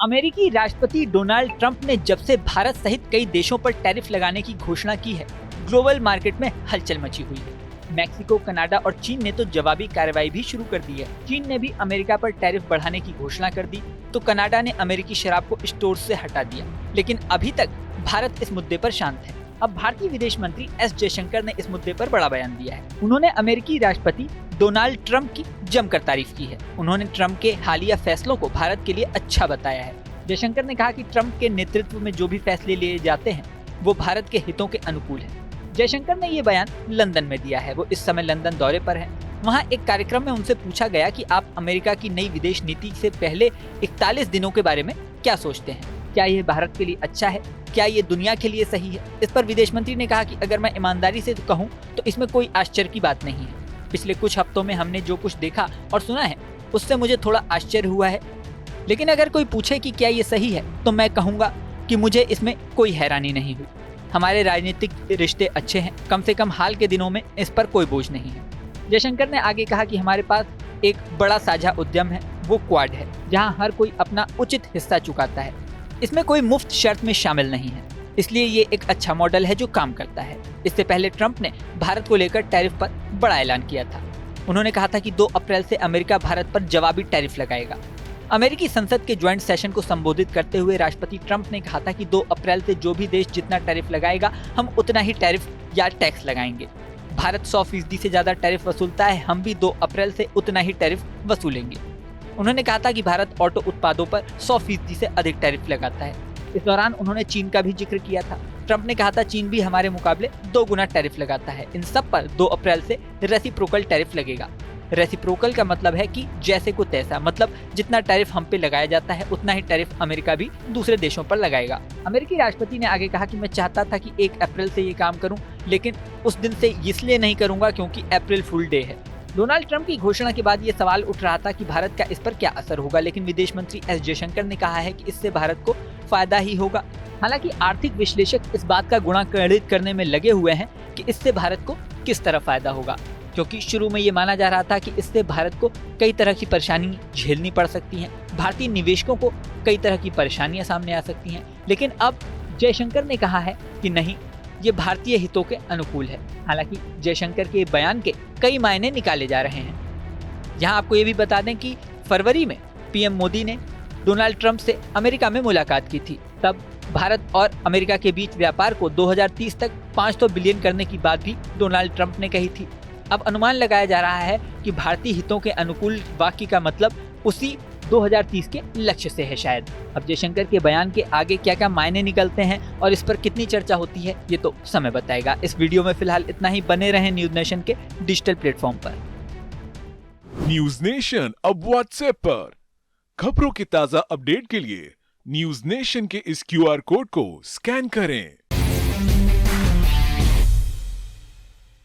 अमेरिकी राष्ट्रपति Donald Trump ने जब से भारत सहित कई देशों पर टैरिफ लगाने की घोषणा की है, ग्लोबल मार्केट में हलचल मची हुई है। मैक्सिको, कनाडा और चीन ने तो जवाबी कार्रवाई भी शुरू कर दी है। चीन ने भी अमेरिका पर टैरिफ बढ़ाने की घोषणा कर दी, तो कनाडा ने अमेरिकी शराब को स्टोर से हटा दिया। लेकिन अभी तक भारत इस मुद्दे पर शांत है। अब भारतीय विदेश मंत्री एस जयशंकर ने इस मुद्दे पर बड़ा बयान दिया है। उन्होंने अमेरिकी राष्ट्रपति डोनाल्ड ट्रंप की जमकर तारीफ की है। उन्होंने ट्रंप के हालिया फैसलों को भारत के लिए अच्छा बताया है। जयशंकर ने कहा कि ट्रंप के नेतृत्व में जो भी फैसले लिए जाते हैं वो भारत के हितों के अनुकूल है। जयशंकर ने ये बयान लंदन में दिया है। वो इस समय लंदन दौरे पर हैं। वहाँ एक कार्यक्रम में उनसे पूछा गया कि आप अमेरिका की नई विदेश नीति से पहले 41 दिनों के बारे में क्या सोचते हैं? क्या ये भारत के लिए अच्छा है? क्या ये दुनिया के लिए सही है? इस पर विदेश मंत्री ने कहा कि अगर मैं ईमानदारी से कहूँ तो इसमें कोई आश्चर्य की बात नहीं है। पिछले कुछ हफ्तों में हमने जो कुछ देखा और सुना है उससे मुझे थोड़ा आश्चर्य हुआ है। लेकिन अगर कोई पूछे कि क्या ये सही है तो मैं कहूँगा कि मुझे इसमें कोई हैरानी नहीं हुई। हमारे राजनीतिक रिश्ते अच्छे हैं। कम से कम हाल के दिनों में इस पर कोई बोझ नहीं है। जयशंकर ने आगे कहा कि हमारे पास एक बड़ा साझा उद्यम है, वो क्वाड है, जहां हर कोई अपना उचित हिस्सा चुकाता है। इसमें कोई मुफ्त शर्त में शामिल नहीं है, इसलिए ये एक अच्छा मॉडल है जो काम करता है। इससे पहले ट्रंप ने भारत को लेकर टैरिफ पर बड़ा ऐलान किया था। उन्होंने कहा था कि 2 अप्रैल से अमेरिका भारत पर जवाबी टैरिफ लगाएगा। अमेरिकी संसद के ज्वाइंट सेशन को संबोधित करते हुए राष्ट्रपति ट्रंप ने कहा था कि 2 अप्रैल से जो भी देश जितना टैरिफ लगाएगा हम उतना ही टैरिफ या टैक्स लगाएंगे। भारत 100% से ज्यादा टैरिफ वसूलता है, हम भी 2 अप्रैल से उतना ही टैरिफ वसूलेंगे। उन्होंने कहा था कि भारत ऑटो उत्पादों पर 100% से अधिक टैरिफ लगाता है। इस दौरान उन्होंने चीन का भी जिक्र किया था। ट्रंप ने कहा था चीन भी हमारे मुकाबले 2 गुना टैरिफ लगाता है। इन सब पर 2 अप्रैल से रेसिप्रोकल टैरिफ लगेगा। रेसिप्रोकल का मतलब है कि जैसे को तैसा, मतलब जितना टैरिफ हम पे लगाया जाता है उतना ही टैरिफ अमेरिका भी दूसरे देशों पर लगाएगा। अमेरिकी राष्ट्रपति ने आगे कहा कि मैं चाहता था कि 1 अप्रैल से ये काम करूं, लेकिन उस दिन से इसलिए नहीं करूंगा क्योंकि अप्रैल फुल डे है। डोनाल्ड ट्रंप की घोषणा के बाद ये सवाल उठ रहा था कि भारत का इस पर क्या असर होगा, लेकिन विदेश मंत्री एस जयशंकर ने कहा है कि इससे भारत को फायदा ही होगा। हालांकि आर्थिक विश्लेषक इस बात का गुणान्वित करने में लगे हुए हैं कि इससे भारत को किस तरह फायदा होगा, क्योंकि शुरू में ये माना जा रहा था कि इससे भारत को कई तरह की परेशानी झेलनी पड़ सकती हैं, भारतीय निवेशकों को कई तरह की परेशानियां सामने आ सकती हैं। लेकिन अब जयशंकर ने कहा है कि नहीं, ये भारतीय हितों के अनुकूल है। हालांकि जयशंकर के बयान के कई मायने निकाले जा रहे हैं। यहाँ आपको ये भी बता दें कि फरवरी में पीएम मोदी ने डोनाल्ड ट्रंप से अमेरिका में मुलाकात की थी। तब भारत और अमेरिका के बीच व्यापार को 2030 तक 500 बिलियन करने की बात भी डोनाल्ड ट्रंप ने कही थी। अब अनुमान लगाया जा रहा है कि भारतीय हितों के अनुकूल वाक्य का मतलब उसी 2030 के लक्ष्य से है शायद। अब जयशंकर के बयान के आगे क्या क्या मायने निकलते हैं और इस पर कितनी चर्चा होती है ये तो समय बताएगा। इस वीडियो में फिलहाल इतना ही। बने रहें न्यूज नेशन के डिजिटल प्लेटफॉर्म पर। न्यूज नेशन अब व्हाट्सएप पर खबरों की ताजा अपडेट के लिए न्यूज नेशन के इस QR कोड को स्कैन करें।